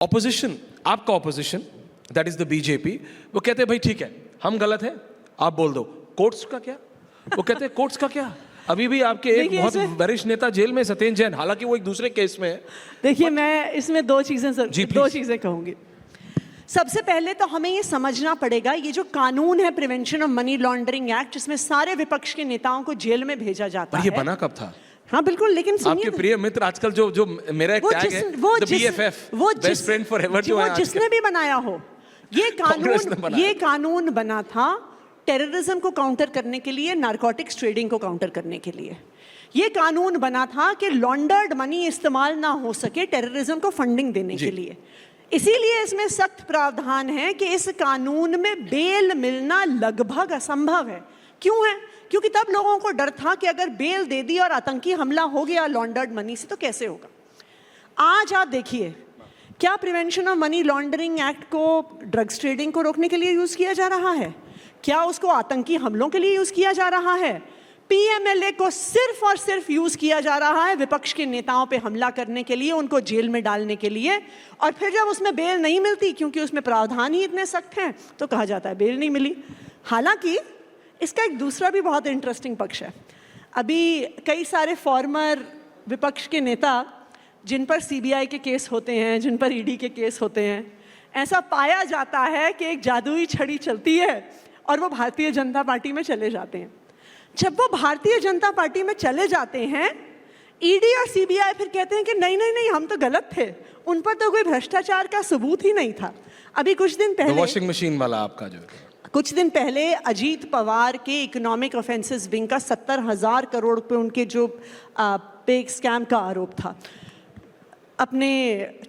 Opposition, आपका opposition that is the BJP, वो कहते हैं भाई ठीक है हम गलत हैं, आप बोल दो। कोर्ट्स का क्या? वो कहते हैं कोर्ट्स का क्या? अभी भी आपके एक बहुत वरिष्ठ नेता जेल में, सत्येंद्र जैन, हालांकि वो एक दूसरे केस में है। देखिए मैं इसमें दो चीजें कहूंगी। सबसे पहले तो हमें ये समझना पड़ेगा, ये जो कानून है prevention of money laundering act, जिसमें सारे विपक्ष के नेताओं को जेल में भेजा जाता है। ये बना कब था? हाँ बिल्कुल, लेकिन आपके प्रिय मित्र आजकल जो मेरा एक टैग है, the BFF, best friend forever, जो है जिसने भी बनाया हो, ये कानून बना था टेररिज्म को काउंटर करने के लिए, नारकोटिक्स ट्रेडिंग को काउंटर करने के लिए। ये कानून बना था कि लॉन्डर्ड मनी इस्तेमाल ना हो सके टेररिज्म को फंडिंग देने के लिए। इसीलिए इसमें सख्त प्रावधान है कि इस कानून में बेल मिलना लगभग असंभव है। क्यों है? क्योंकि तब लोगों को डर था कि अगर बेल दे दी और आतंकी हमला हो गया लॉन्डर्ड मनी से तो कैसे होगा। आज आप देखिए, क्या prevention of money laundering act को ड्रग्स ट्रेडिंग को रोकने के लिए यूज किया जा रहा है? क्या उसको आतंकी हमलों के लिए यूज किया जा रहा है? पीएमएलए को सिर्फ और सिर्फ यूज किया जा रहा है विपक्ष के नेताओं पे हमला करने के लिए, उनको जेल में डालने के लिए। और फिर जब उसमें बेल नहीं मिलती, क्योंकि उसमें प्रावधान ही इतने सख्त हैं, तो कहा जाता है बेल नहीं मिली। हालांकि इसका एक दूसरा भी बहुत इंटरेस्टिंग पक्ष है। अभी कई सारे फॉर्मर विपक्ष के नेता जिन पर सीबीआई के केस होते हैं, जिन पर ईडी के केस होते हैं, ऐसा पाया जाता है कि एक जादुई छड़ी चलती है और वो भारतीय जनता पार्टी में चले जाते हैं। जब वो भारतीय जनता पार्टी में चले जाते हैं, ईडी और सीबीआई फिर कहते हैं कि नहीं नहीं नहीं, हम तो गलत थे, उन पर तो कोई भ्रष्टाचार का सबूत ही नहीं था। अभी कुछ दिन पहले वॉशिंग मशीन वाला आपका जो कुछ दिन पहले अजीत पवार के इकोनॉमिक ऑफेंसेस विंग का 70,000 करोड़ रुपए उनके जो पे स्कैम का आरोप था। अपने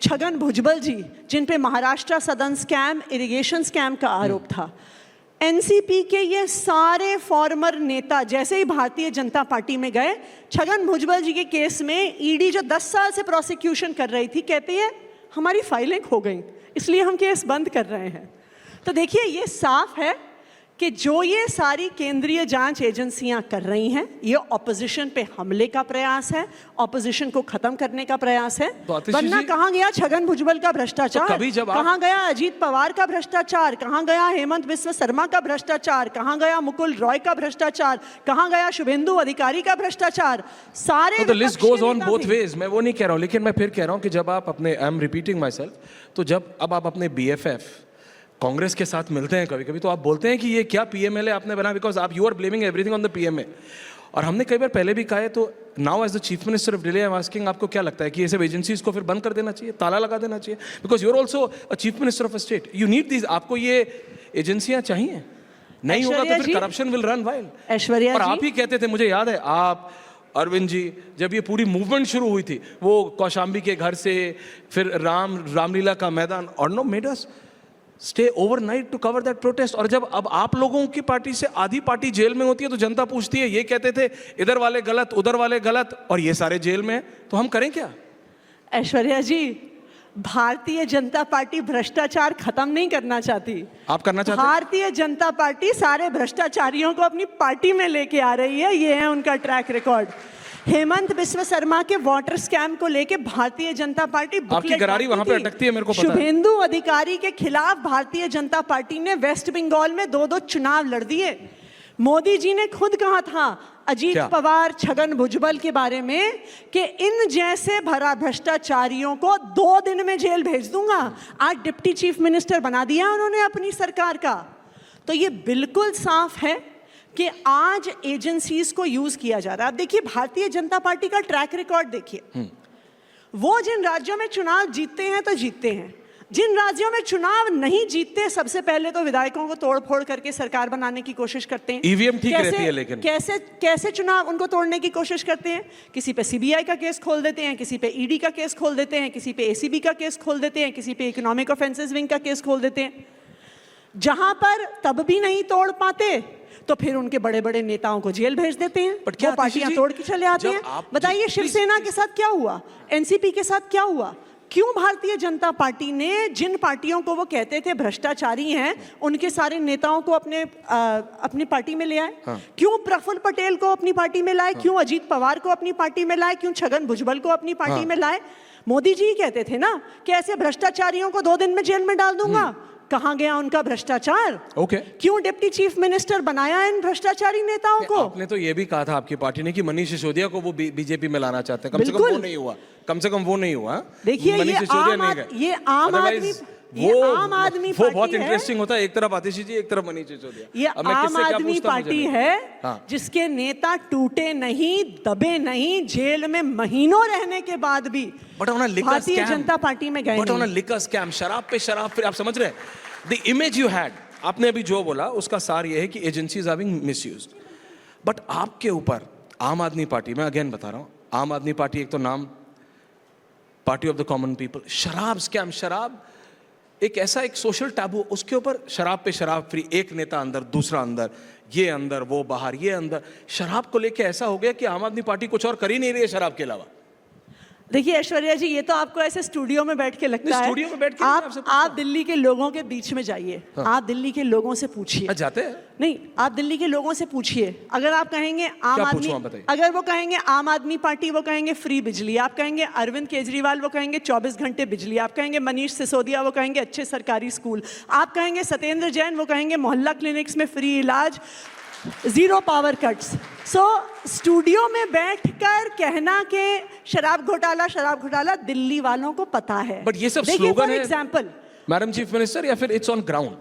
छगन भुजबल जी, जिन पे महाराष्ट्र सदन स्कैम, इरिगेशन स्कैम का आरोप था। एनसीपी के ये सारे फॉर्मर नेता जैसे ही भारतीय जनता पार्टी में गए, छगन भुजबल जी के केस में ईडी जो 10 साल से प्रोसिक्यूशन कर रही थी, कहती है हमारी फाइलें खो गई, इसलिए हम केस बंद कर रहे हैं। तो देखिए, ये साफ है कि जो ये सारी केंद्रीय जांच एजेंसियां कर रही हैं, ये ऑपोजिशन पे हमले का प्रयास है, ऑपोजिशन को खत्म करने का प्रयास है। वरना कहाँ गया छगन भुजबल का भ्रष्टाचार? तो कहाँ गया अजीत पवार का भ्रष्टाचार? कहाँ गया हेमंत बिस्व शर्मा का भ्रष्टाचार? कहाँ गया मुकुल रॉय का भ्रष्टाचार? कहाँ गया शुभेंदु अधिकारी का भ्रष्टाचार? सारे तो list goes on both ways. मैं वो नहीं कह रहा हूँ, लेकिन मैं फिर कह रहा हूँ कि जब आप अपने, I am repeating my self, तो जब अब आप अपने बीएफएफ कांग्रेस के साथ मिलते हैं कभी कभी, तो आप बोलते हैं कि ये क्या पीएमएलए आपने बना, बिकॉज आप you are blaming everything on the PMA. और हमने कई बार पहले भी कहा है, तो now as the chief minister of Delhi I am asking, आपको क्या लगता है कि ये सब एजेंसीज को फिर बंद कर देना चाहिए, ताला लगा देना चाहिए? Because you are also a chief minister of a state, you need these, आपको ये एजेंसियां चाहिए। नहीं होगा तो फिर corruption will run wild. Aishwarya और आप ही कहते थे, मुझे याद है, आप अरविंद जी, जब ये पूरी मूवमेंट शुरू हुई थी, वो कौशाम्बी के घर से फिर रामलीला का मैदान, और no made us stay overnight to cover that protest. और जब अब आप लोगों की पार्टी से आधी पार्टी जेल में होती है, तो जनता पूछती है, ये कहते थे इधर वाले गलत, उधर वाले गलत, और ये सारे जेल में, तो हम करें क्या? ऐश्वर्या जी, भारतीय जनता पार्टी भ्रष्टाचार खत्म नहीं करना चाहती। आप करना चाहते? भारतीय जनता पार्टी सारे भ्रष्टाचारियों को अपनी पार्टी में लेके आ रही है, ये है उनका ट्रैक रिकॉर्ड। हेमंत बिस्व शर्मा के वाटर स्कैम को लेके भारतीय जनता पार्टी आपकी गरारी वहां पे अटकती है, मेरे को पता है। शुभेंदु अधिकारी के खिलाफ भारतीय जनता पार्टी ने वेस्ट बंगाल में 2-2 चुनाव लड़ दिए। मोदी जी ने खुद कहा था अजीत पवार, छगन भुजबल के बारे में कि इन जैसे भ्रष्टाचारियों को 2 दिन में जेल भेज दूंगा। आज डिप्टी चीफ मिनिस्टर बना दिया उन्होंने अपनी सरकार का। तो ये बिल्कुल साफ है कि आज एजेंसीज को यूज किया जा रहा है। अब देखिए, भारतीय जनता पार्टी का ट्रैक रिकॉर्ड देखिए। वो जिन राज्यों में चुनाव जीतते हैं तो जीतते हैं, जिन राज्यों में चुनाव नहीं जीतते, सबसे पहले तो विधायकों को तोड़ फोड़ करके सरकार बनाने की कोशिश करते हैं। ईवीएम ठीक रहती है, लेकिन कैसे चुनाव उनको तोड़ने की कोशिश करते हैं? किसी पे सीबीआई का केस खोल देते हैं, किसी पे ईडी का केस खोल देते हैं, किसी पे एसीबी का केस खोल देते हैं, किसी पे इकोनॉमिक ऑफेंसेस विंग का केस खोल देते हैं। जहां पर तब भी नहीं तोड़ पाते, तो फिर उनके बड़े बड़े नेताओं को जेल भेज देते हैं, वो पार्टियां तोड़ के चले आते हैं। बताइए, शिवसेना के साथ क्या हुआ? एनसीपी के साथ क्या हुआ? क्यों भारतीय जनता पार्टी ने जिन पार्टियों को वो कहते थे भ्रष्टाचारी हैं, उनके सारे नेताओं को अपनी पार्टी में ले आए? क्यों प्रफुल्ल पटेल को अपनी पार्टी में लाए? क्यों अजीत पवार को अपनी पार्टी में लाए? क्यों छगन भुजबल को अपनी पार्टी में लाए? मोदी जी ही कहते थे ना कि ऐसे भ्रष्टाचारियों को 2 दिन में जेल में डाल दूंगा। कहाँ गया उनका भ्रष्टाचार? ओके। क्यों डिप्टी चीफ मिनिस्टर बनाया इन भ्रष्टाचारी नेताओं को? आपने तो ये भी कहा था आपकी पार्टी ने कि मनीष सिसोदिया को वो बीजेपी में लाना चाहते हैं, कम से कम वो नहीं हुआ, कम से कम वो नहीं हुआ। देखिए मनीष सिसोदिया नहीं गए। ये आम आदमी वो बहुत इंटरेस्टिंग होता है, एक तरफ आतिशी जी, एक तरफ मनीष सिसोदिया। ये आम आदमी पार्टी है जिसके नेता टूटे नहीं, दबे नहीं, जेल में महीनों रहने के बाद भी भारतीय जनता पार्टी में गए नहीं। लिकर स्कैम, शराब पे शराब, फिर आप समझ रहे हैं द इमेज यू हैड, आपने अभी जो बोला उसका सार ये है कि agencies are being misused. But आपके ऊपर आम आदमी पार्टी, मैं अगेन बता रहा हूं, आम आदमी पार्टी एक तो नाम, party of the common people, शराब स्कैम, शराब एक ऐसा एक सोशल टैबू, उसके ऊपर शराब पे शराब फ्री, एक नेता अंदर, दूसरा अंदर, ये अंदर, वो बाहर, ये अंदर, शराब को लेके ऐसा हो गया कि आम आदमी पार्टी कुछ और कर ही नहीं रही है शराब के अलावा। देखिए ऐश्वर्या जी, ये तो आपको ऐसे स्टूडियो में बैठ के लगता है। स्टूडियो में बैठ के आप दिल्ली के लोगों के बीच में जाइए, आप दिल्ली के लोगों से पूछिए। जाते हैं? नहीं, आप दिल्ली के लोगों से पूछिए। अगर आप कहेंगे आम आदमी, अगर वो कहेंगे आम आदमी पार्टी, वो कहेंगे फ्री बिजली। आप कहेंगे अरविंद केजरीवाल, वो कहेंगे 24 घंटे बिजली। आप कहेंगे मनीष सिसोदिया, वो कहेंगे अच्छे सरकारी स्कूल। आप कहेंगे सत्येंद्र जैन, वो कहेंगे मोहल्ला क्लिनिक्स में फ्री इलाज, 0 पावर कट्स। सो स्टूडियो में बैठकर कहना कि शराब घोटाला दिल्ली वालों को पता है। बट ये सब स्लोगन है एग्जांपल मैडम चीफ मिनिस्टर, या फिर इट्स ऑन ग्राउंड?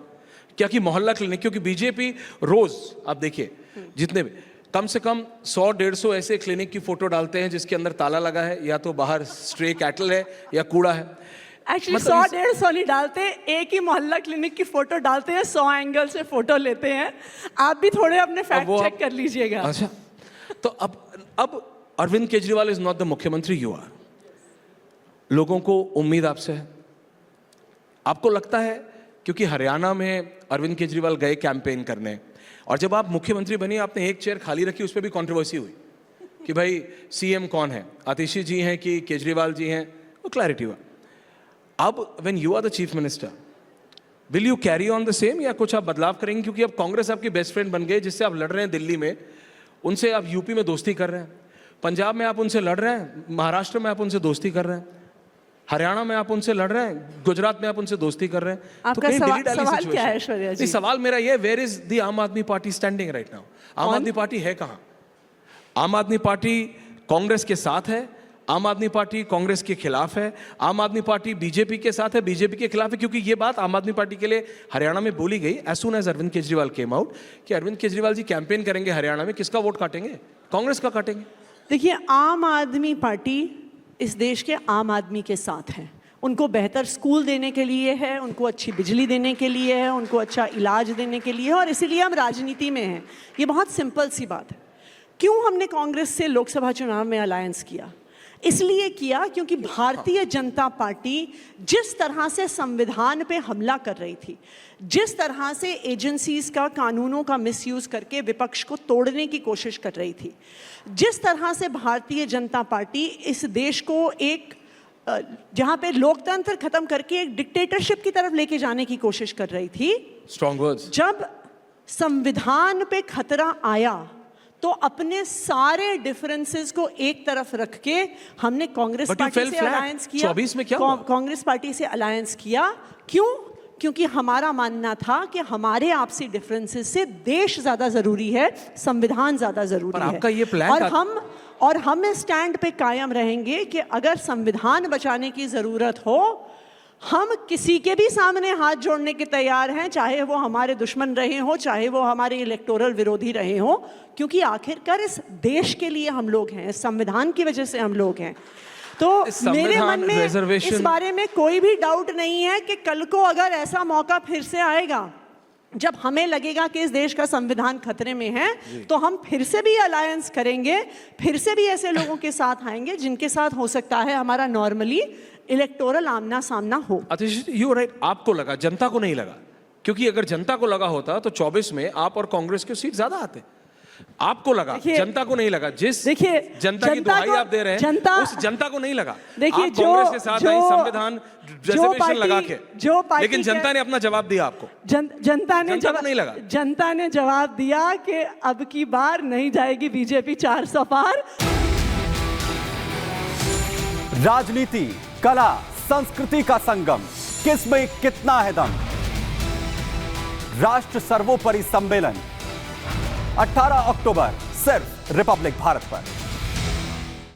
क्या कि मोहल्ला क्लिनिक, क्योंकि बीजेपी रोज आप देखिए जितने भी कम से कम 100-150 ऐसे क्लिनिक की फोटो डालते हैं जिसके अंदर ताला लगा है, या तो बाहर स्ट्रे कैटल है या कूड़ा है। एक्चुअली 100-150 नहीं डालते, एक ही मोहल्ला क्लिनिक की फोटो डालते हैं, 100 एंगल से फोटो लेते हैं। आप भी थोड़े अपने फैक्ट चेक कर लीजिएगा। अच्छा, तो अब Arvind Kejriwal is not the मुख्यमंत्री, यू आर। लोगों को उम्मीद आपसे है। आपको लगता है क्योंकि हरियाणा में अरविंद केजरीवाल गए कैंपेन करने, और जब आप मुख्यमंत्री बनी आपने एक चेयर खाली रखी, उस पर भी कंट्रोवर्सी हुई कि भाई सीएम कौन है, आतिशी जी हैं कि केजरीवाल जी हैं, वो क्लैरिटी हुआ। अब when you are the chief minister, will you carry on the same, या कुछ आप बदलाव करेंगे? क्योंकि अब कांग्रेस आपकी बेस्ट फ्रेंड बन गई, जिससे आप लड़ रहे हैं दिल्ली में, उनसे आप यूपी में दोस्ती कर रहे हैं, पंजाब में आप उनसे लड़ रहे हैं, महाराष्ट्र में आप उनसे दोस्ती कर रहे हैं, हरियाणा में आप उनसे लड़ रहे हैं, गुजरात में आप उनसे दोस्ती कर रहे हैं। आपका सवाल क्या है ऐश्वर्या जी? सवाल मेरा ये, वेयर इज द आम आदमी पार्टी स्टैंडिंग राइट नाउ? आम आदमी पार्टी है कहाँ? आम आदमी पार्टी कांग्रेस के साथ है, आम आदमी पार्टी कांग्रेस के खिलाफ है, आम आदमी पार्टी बीजेपी के साथ है, बीजेपी के खिलाफ है। क्योंकि ये बात आम आदमी पार्टी के लिए हरियाणा में बोली गई as soon as Arvind Kejriwal came out कि अरविंद केजरीवाल जी कैंपेन करेंगे हरियाणा में, किसका वोट काटेंगे? कांग्रेस का काटेंगे। देखिए, आम आदमी पार्टी इस देश के आम आदमी के साथ है। उनको बेहतर स्कूल देने के लिए है, उनको अच्छी बिजली देने के लिए है, उनको अच्छा इलाज देने के लिए है, और इसीलिए हम राजनीति में हैं। ये बहुत सिंपल सी बात है। क्यों हमने कांग्रेस से लोकसभा चुनाव में अलायंस किया? इसलिए किया क्योंकि भारतीय जनता पार्टी जिस तरह से संविधान पे हमला कर रही थी, जिस तरह से एजेंसीज का, कानूनों का मिसयूज करके विपक्ष को तोड़ने की कोशिश कर रही थी, जिस तरह से भारतीय जनता पार्टी इस देश को एक जहां पे लोकतंत्र खत्म करके एक डिक्टेटरशिप की तरफ लेके जाने की कोशिश कर रही थी। Strong words. जब संविधान पे खतरा आया तो अपने सारे डिफरेंसेस को एक तरफ रख के हमने कांग्रेस पार्टी से अलायंस किया। 24 में क्या कांग्रेस पार्टी से अलायंस किया? क्यों? क्योंकि हमारा मानना था कि हमारे आपसी डिफरेंसेस से देश ज्यादा जरूरी है, संविधान ज्यादा जरूरी है। आपका ये प्लान और हम इस स्टैंड पे कायम रहेंगे कि अगर संविधान बचाने की जरूरत हो, हम किसी के भी सामने हाथ जोड़ने के तैयार हैं, चाहे वो हमारे दुश्मन रहे हो, चाहे वो हमारे इलेक्टोरल विरोधी रहे हो, क्योंकि आखिरकार इस देश के लिए हम लोग हैं, इस संविधान की वजह से हम लोग हैं। तो मेरे मन में इस बारे में कोई भी डाउट नहीं है कि कल को अगर ऐसा मौका फिर से आएगा जब हमें लगेगा कि इस देश का संविधान खतरे में है, तो हम फिर से भी अलायंस करेंगे, फिर से भी ऐसे लोगों के साथ आएंगे जिनके साथ हो सकता है हमारा नॉर्मली इलेक्टोरल आमना सामना हो। आतिश, यू राइट। आपको लगा, जनता को नहीं लगा। क्योंकि अगर जनता को लगा होता तो 24 में आप और कांग्रेस के सीट ज्यादा आते। आपको लगा, जनता को नहीं लगा। जिस जनता की दुहाई आप दे रहे हैं, उस जनता को नहीं लगा। देखिए, आप कांग्रेस के साथ आई संविधान रिजर्वेशन लगा के, लेकिन जनता ने अपना जवाब दिया आपको। जनता ने जवाब नहीं लगा। जनता ने जवाब दिया कि अब की बार नहीं जाएगी बीजेपी 400 पार। राजनीति, कला संस्कृति का संगम, किस में कितना है दम। राष्ट्र सर्वोपरि सम्मेलन 18 अक्टूबर सिर्फ रिपब्लिक भारत पर।